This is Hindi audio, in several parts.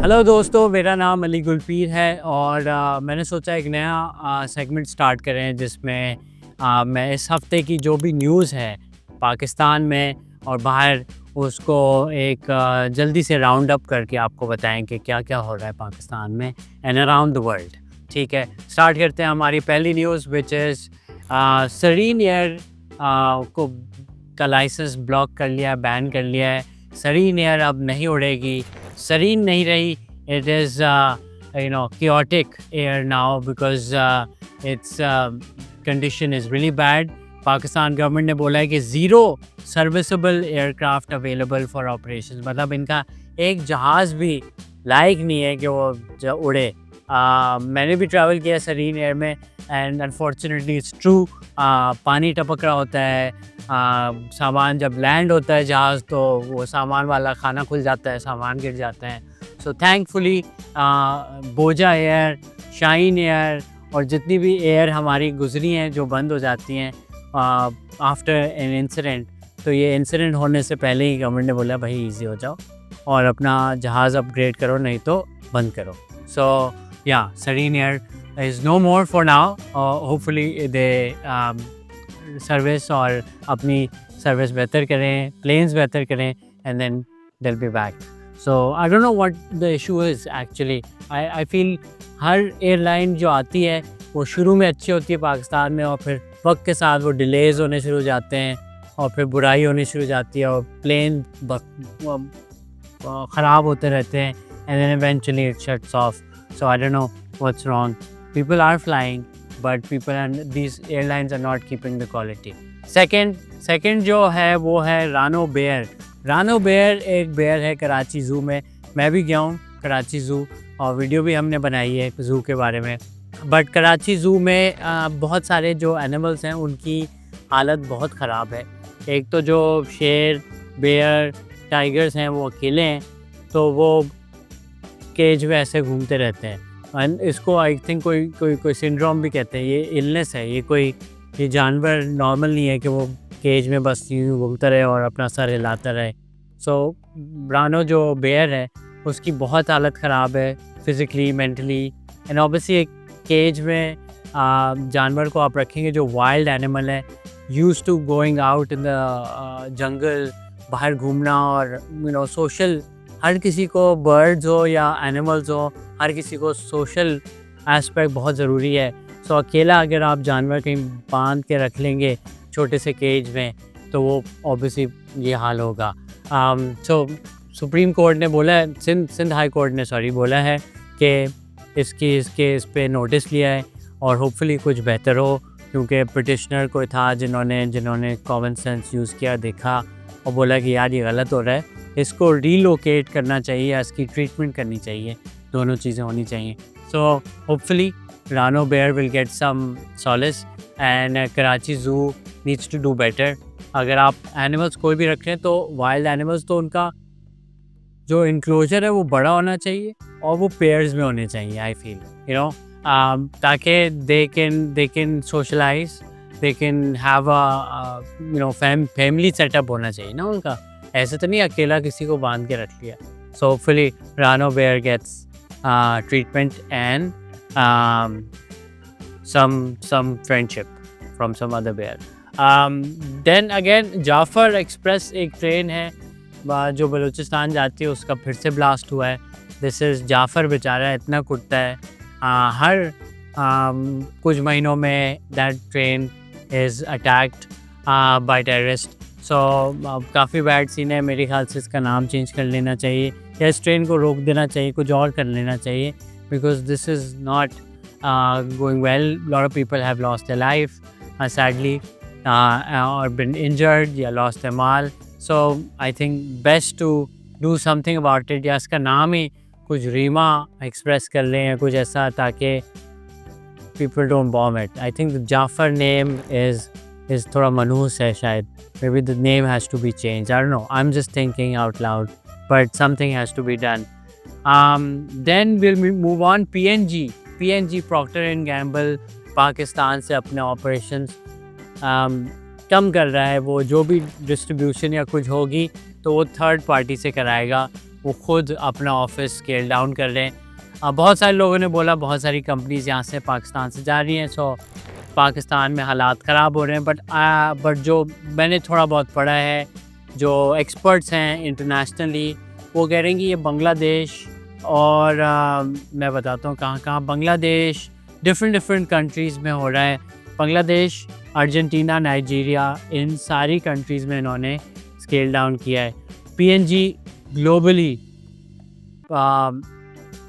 हेलो दोस्तों, मेरा नाम अली गुलपीर है और मैंने सोचा एक नया सेगमेंट स्टार्ट करें जिसमें मैं इस हफ़्ते की जो भी न्यूज़ है पाकिस्तान में और बाहर उसको एक जल्दी से राउंड अप करके आपको बताएं कि क्या क्या हो रहा है पाकिस्तान में एंड अराउंड द वर्ल्ड। ठीक है, स्टार्ट करते हैं हमारी पहली news which is Serene Air को का लाइसेंस ब्लॉक कर लिया, बैन कर लिया है। सरीन एयर अब नहीं उड़ेगी, serene नहीं रही. It is chaotic air now because its condition is really bad. Pakistan government ने बोला है कि zero serviceable aircraft available for operation, मतलब इनका एक जहाज़ भी लायक नहीं है कि वो उड़े। मैंने भी ट्रैवल किया सरीन एयर में एंड अनफॉर्चुनेटली इट्स ट्रू, पानी टपक रहा होता है, सामान जब लैंड होता है जहाज़ तो वो सामान वाला खाना खुल जाता है, सामान गिर जाता है। सो थैंकफुली बोजा एयर, शाइन एयर और जितनी भी एयर हमारी गुजरी हैं जो बंद हो जाती हैं आफ्टर एन इंसिडेंट, तो ये इंसिडेंट होने से पहले ही गवर्नमेंट ने बोला भाई इजी हो जाओ और अपना जहाज़ अपग्रेड करो, नहीं तो बंद करो। So yeah Serene Air is no more for now, hopefully they service और अपनी सर्विस बेहतर करें, प्लेन्स बेहतर करें and then they'll be back. So I don't know what the issue is actually. I feel हर एयरलाइन जो आती है वो शुरू में अच्छी होती है पाकिस्तान में और फिर वक्त के साथ वो डिलेज़ होने शुरू हो जाते हैं और फिर बुराई होनी शुरू हो जाती है और प्लेन ख़राब होते रहते हैं and then eventually it shuts off. So I don't know what's wrong. People are flying but people and these airlines are not keeping the quality. Second जो है वो है रानो बेयर। रानो बेयर एक बेयर है कराची ज़ू में। मैं भी गया हूँ कराची ज़ू और वीडियो भी हमने बनाई है ज़ू के बारे में। बट कराची ज़ू में बहुत सारे जो एनिमल्स हैं उनकी हालत बहुत ख़राब है। एक तो जो शेर, बेयर, टाइगर्स हैं वो अकेले हैं, तो वो केज में ऐसे घूमते रहते हैं एंड इसको आई थिंक कोई सिंड्रोम भी कहते हैं। ये इलनेस है, ये जानवर नॉर्मल नहीं है कि वो केज में बस यूँ घूमता रहे और अपना सर हिलाता रहे। सो रानो जो बेयर है उसकी बहुत हालत ख़राब है फिज़िकली, मेंटली एंड ऑब्वियसली एक केज में जानवर को आप रखेंगे जो वाइल्ड एनिमल है, used to going out in the jungle, बाहर घूमना और सोशल, हर किसी को बर्ड्स हो या एनिमल्स हो, हर किसी को सोशल एस्पेक्ट बहुत ज़रूरी है। सो अकेला अगर आप जानवर कहीं बांध के रख लेंगे छोटे से केज में तो वो ऑब्वियसली ये हाल होगा। सो सुप्रीम कोर्ट ने बोला है, सिंध हाई कोर्ट ने बोला है कि इस पे नोटिस लिया है और होपफुली कुछ बेहतर हो, क्योंकि पिटिशनर कोई था जिन्होंने कॉमन सेंस यूज़ किया, देखा और बोला कि यार ये गलत हो रहा है, इसको रीलोकेट करना चाहिए या इसकी ट्रीटमेंट करनी चाहिए, दोनों चीज़ें होनी चाहिए। So hopefully Rano bear will get some solace and Karachi zoo needs to do better. अगर आप एनिमल्स कोई भी रख रहे हैं तो वाइल्ड एनिमल्स तो उनका जो इंक्लोजर है वो बड़ा होना चाहिए और वो पेयर्स में होने चाहिए। आई फील ताकि they can socialize, they can have a family setup होना चाहिए ना उनका। ऐसे तो नहीं अकेला किसी को बांध के रख लिया। So hopefully Rano bear gets treatment and some friendship from some other bear. Then again Jaffar express एक ट्रेन है जो बलूचिस्तान जाती है, उसका फिर से ब्लास्ट हुआ है। दिस इज़ जाफ़र बेचारा इतना कुटता है, हर कुछ महीनों में that train is attacked by terrorist. So काफ़ी बैड सीन है। मेरे ख्याल से इसका नाम चेंज कर लेना चाहिए या इस ट्रेन को रोक देना चाहिए, कुछ और कर लेना चाहिए, because this is not going well. A lot of people have lost their life sadly or been injured या lost their mall. So I think best to do something about it, या इसका नाम ही कुछ रीमा एक्सप्रेस कर लें या कुछ ऐसा ताकि people don't bomb it. I think the Jafar name is थोड़ा मनहूस है शायद. Maybe the name has to be changed. I don't know. I'm just thinking out loud, but something has to be done. Then we'll move on. PNG Procter and Gamble Pakistan से अपने ऑपरेशंस कम कर रहा है। वो जो भी डिस्ट्रीब्यूशन या कुछ होगी तो वो थर्ड पार्टी से कराएगा, वो खुद अपना ऑफिस स्केल डाउन कर रहे हैं। बहुत सारे लोगों ने बोला बहुत सारी कंपनीज यहाँ से पाकिस्तान से जा रही हैं, सो पाकिस्तान में हालात ख़राब हो रहे हैं। बट जो मैंने थोड़ा बहुत पढ़ा है, जो एक्सपर्ट्स हैं इंटरनेशनली, वो कह रहे हैं कि ये बांग्लादेश और मैं बताता हूँ कहाँ कहाँ, बांग्लादेश डिफरेंट कंट्रीज़ में हो रहा है। बांग्लादेश, अर्जेंटीना, नाइजीरिया, इन सारी कंट्रीज़ में इन्होंने स्केल डाउन किया है। PNG globally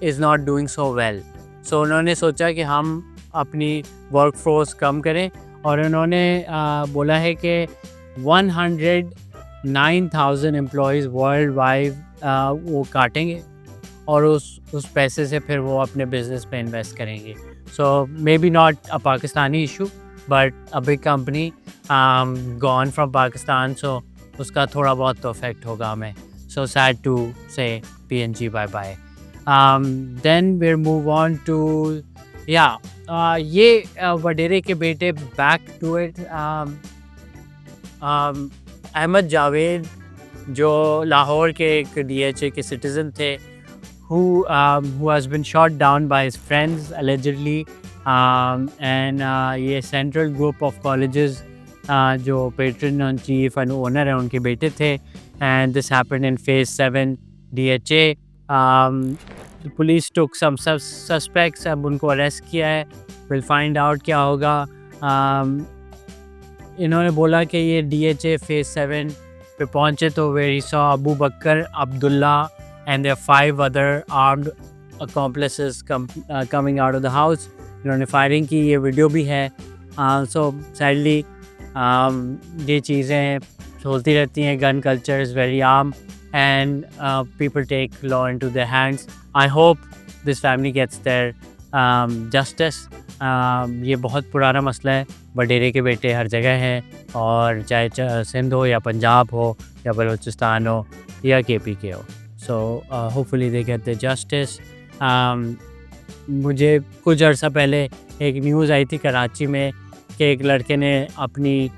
is not doing so well, so उन्होंने सोचा कि हम अपनी वर्कफोर्स कम करें, और उन्होंने बोला है कि 109,000 एम्प्लॉयज़ वर्ल्ड वाइड वो काटेंगे, और उस पैसे से फिर वो अपने बिजनेस पे इन्वेस्ट करेंगे। So may be not a Pakistani issue, but a big company gone from Pakistan, so उसका थोड़ा बहुत तो इफेक्ट होगा हमें। So sad to say PNG bye bye. Then we'll move on to ये वडेरे के बेटे, back to it, Ahmad Javed जो लाहौर के एक DHA के सिटीज़न थे, who has been shot down by his friends allegedly, and ये सेंट्रल ग्रुप ऑफ कॉलेजेस जो patron and chief and owner है उनके बेटे थे, and this happened in phase 7 DHA। Police took some suspects, अब उनको अरेस्ट किया है, विल फाइंड आउट क्या होगा। इन्होंने बोला कि ये DHA फेज 7 पे पहुँचे तो where he saw Abu Bakr, Abdullah and there are 5 other armed accomplices coming out of the house. इन्होंने फायरिंग की, ये वीडियो भी है। सो सैडली ये चीज़ें होती रहती हैं। Gun culture is very arm and people take law into their hands. I hope this family gets their justice. ये बहुत पुराना मसला है, वडेरे के बेटे हर जगह हैं, और चाहे सिंध हो या पंजाब हो या बलूचिस्तान हो या KP के हो। So hopefully they get the justice. मुझे कुछ अर्सा पहले एक न्यूज़ आई थी कराची में कि एक लड़के ने अपनी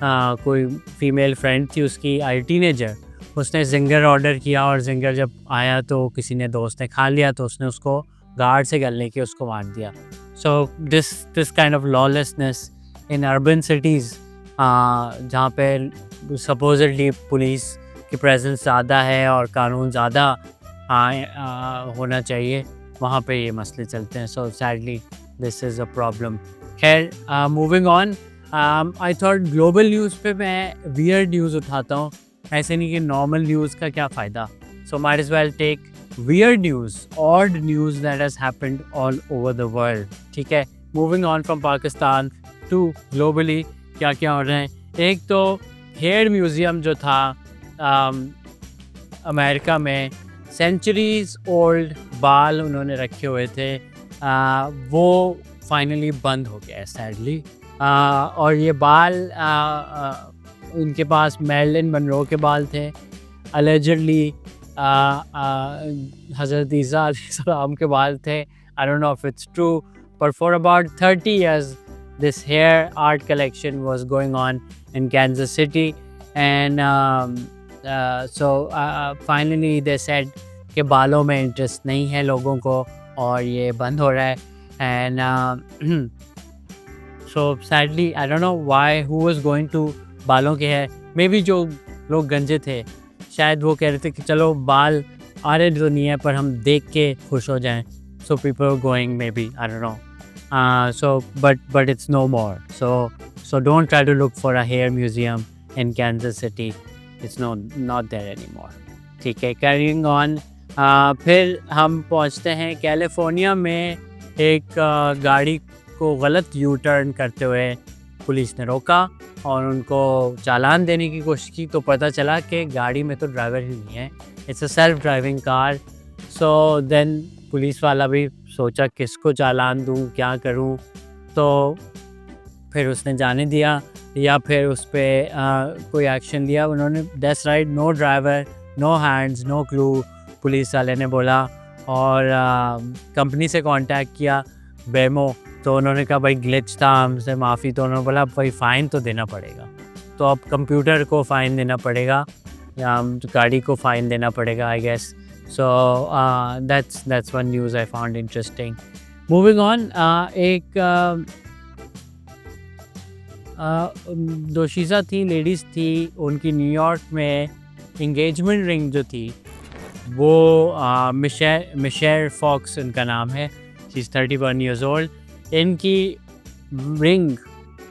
कोई फीमेल फ्रेंड थी उसकी, टीनेजर, उसने जिंगर ऑर्डर किया, और जिंगर जब आया तो किसी ने दोस्त ने खा लिया, तो उसने उसको गार्ड से गलने की उसको मार दिया। So this kind of lawlessness in urban cities, जहाँ पे सपोजडली पुलिस की प्रेजेंस ज़्यादा है और कानून ज़्यादा होना चाहिए, वहाँ पे ये मसले चलते हैं। So sadly this is a problem. खैर, moving on, I thought global news पे मैं वियर्ड न्यूज़ उठाता हूँ, ऐसे नहीं कि नॉर्मल न्यूज़ का क्या फ़ायदा। So might as well take weird news, odd news that has happened all over the world. ठीक है, moving on from Pakistan to globally क्या क्या हो रहे हैं। एक तो हेयर म्यूज़ियम जो था अमेरिका में, सेंचुरीज़ ओल्ड बाल उन्होंने रखे हुए थे, वो फाइनली बंद हो गया है सैडली। और ये बाल उनके पास मैरिलिन मनरो के बाल थे, अलेजडली हज़रत ईसा अलैहिस्सलाम के बाल थे। आई don't know if it's true, but for about 30 years this hair art collection was going on in Kansas City, and so finally they said कि बालों में इंटरेस्ट नहीं है लोगों को और ये बंद हो रहा है। and so sadly I don't know why, who was going to बालों के है, मे बी जो लोग गंजे थे शायद वो कह रहे थे कि चलो बाल आ रहे तो नहीं है पर हम देख के खुश हो जाएं, so people are going, maybe I don't know, so but it's no more, so don't try to look for a hair museum in Kansas City, it's not there anymore। ठीक है, carrying on, फिर हम पहुंचते हैं कैलिफोर्निया में। एक गाड़ी को गलत यू टर्न करते हुए पुलिस ने रोका और उनको चालान देने की कोशिश की, तो पता चला कि गाड़ी में तो ड्राइवर ही नहीं है, it's a self driving car. So then police वाला भी सोचा किसको चालान दूं, क्या करूं, तो फिर उसने जाने दिया या फिर उस पर कोई एक्शन लिया। उन्होंने that's right, no driver, no hands, no clue, police वाले ने बोला। और कंपनी से कांटेक्ट किया बेमो, तो उन्होंने कहा भाई ग्लिच था, हमसे माफ़ी। तो उन्होंने बोला भाई फ़ाइन तो देना पड़ेगा, तो अब कंप्यूटर को फ़ाइन देना पड़ेगा या गाड़ी को फ़ाइन देना पड़ेगा I guess. So that's one news I found interesting. Moving on, एक दोशीज़ा थी, लेडीज़ थी, उनकी न्यूयॉर्क में इंगेजमेंट रिंग जो थी वो मिशेल फॉक्स उनका नाम है, शी इज़ 31 ईयर्स ओल्ड। इनकी रिंग,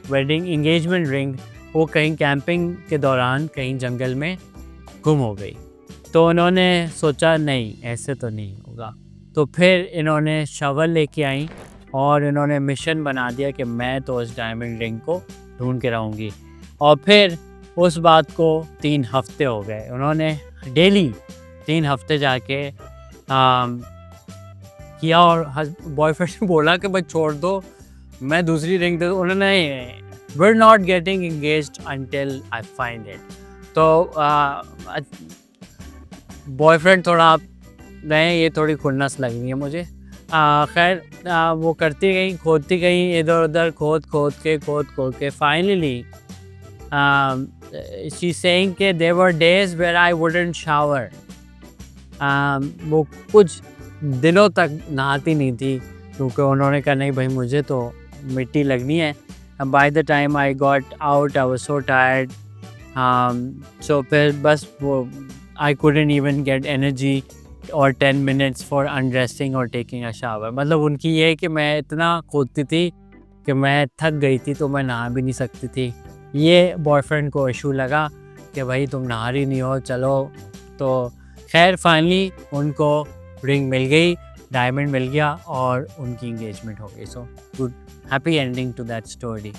वेडिंग इंगेजमेंट रिंग, वो कहीं कैंपिंग के दौरान कहीं जंगल में गुम हो गई। तो उन्होंने सोचा नहीं, ऐसे तो नहीं होगा, तो फिर इन्होंने शवल लेके आई और इन्होंने मिशन बना दिया कि मैं तो उस डायमंड रिंग को ढूंढ के रहूँगी। और फिर उस बात को 3 हफ्ते हो गए, उन्होंने डेली 3 हफ्ते जाके किया और बॉयफ्रेंड ने बोला कि भाई छोड़ दो, मैं दूसरी रिंग दे दूँ। उन्होंने we are not getting engaged until I find it. तो बॉयफ्रेंड थोड़ा नहीं, ये थोड़ी खुन्नस लग रही है मुझे। खैर वो करती गई, खोदती गई, इधर उधर खोद के फाइनली शी सेइंग कि there were days where I wouldn't shower. वो कुछ दिनों तक नहाती नहीं थी क्योंकि उन्होंने कहा नहीं भाई मुझे तो मिट्टी लगनी है। By the time I got out I was so tired. So फिर बस वो I couldn't even get energy और 10 मिनट्स फॉर अनड्रेसिंग और टेकिंग अ शावर। मतलब उनकी ये है कि मैं इतना खोदती थी कि मैं थक गई थी तो मैं नहा भी नहीं सकती थी। ये बॉयफ्रेंड को इशू लगा कि भाई तुम नहा रही नहीं हो, चलो। तो खैर फाइनली उनको रिंग मिल गई, डायमंड मिल गया और उनकी इंगेजमेंट हो गई। So good, happy ending to that story.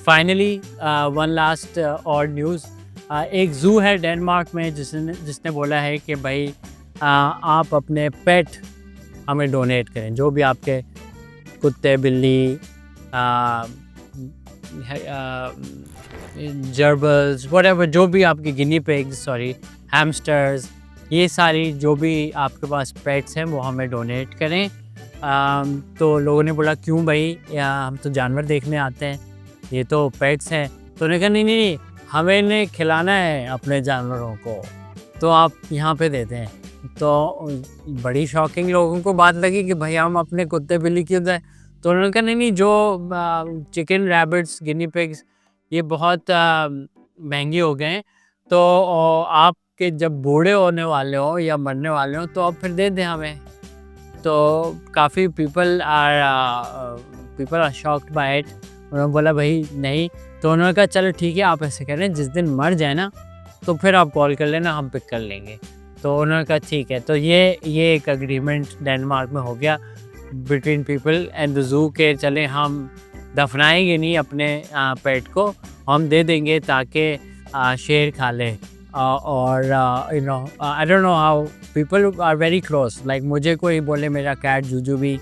Finally one last और न्यूज़, एक ज़ू है डेनमार्क में जिसने बोला है कि भाई आप अपने पेट हमें डोनेट करें, जो भी आपके कुत्ते, बिल्ली, जर्बल्स, व्हाटएवर, जो भी आपके गिनी पिग्स, सॉरी हैमस्टर्स, ये सारी जो भी आपके पास पेट्स हैं वो हमें डोनेट करें। तो लोगों ने बोला क्यों भाई, हम तो जानवर देखने आते हैं, ये तो पेट्स हैं। तो उन्होंने कहा नहीं नहीं नहीं, हमें इन्हें खिलाना है अपने जानवरों को, तो आप यहाँ पे देते हैं। तो बड़ी शॉकिंग लोगों को बात लगी कि भाई हम अपने कुत्ते बिल्ली क्यों दें। तो उन्होंने कहा नहीं नहीं, जो चिकन, रैबिट्स, गिनी पिग्स, ये बहुत महंगे हो गए हैं, तो आपके जब बूढ़े होने वाले हो या मरने वाले हो तो आप फिर दे दें हमें। तो काफ़ी people are shocked by it. उन्होंने बोला भाई नहीं। तो उन्होंने कहा चलो ठीक है, आप ऐसे करें, जिस दिन मर जाए ना तो फिर आप कॉल कर लेना, हम पिक कर लेंगे। तो उन्होंने कहा ठीक है। तो ये एक एग्रीमेंट डेनमार्क में हो गया between people and the zoo के चले हम दफनाएंगे नहीं अपने पेट को, हम दे देंगे ताकि शेर खा ले। और you know I don't know how people are very close, like मुझे कोई बोले मेरा कैट जूजू भी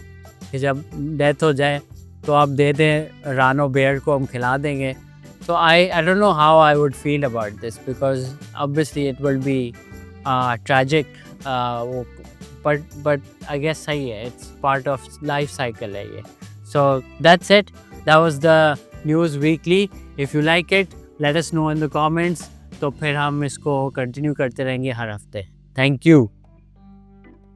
कि जब डेथ हो जाए तो आप दे दें रानो बेयर को, हम खिला देंगे। So I don't know how I would feel about this because obviously it will be tragic, but I guess सही है, it's part of life cycle है ये। So that's it, that was the news weekly. If you like it, let us know in the comments, तो फिर हम इसको कंटिन्यू करते रहेंगे हर हफ्ते। Thank you.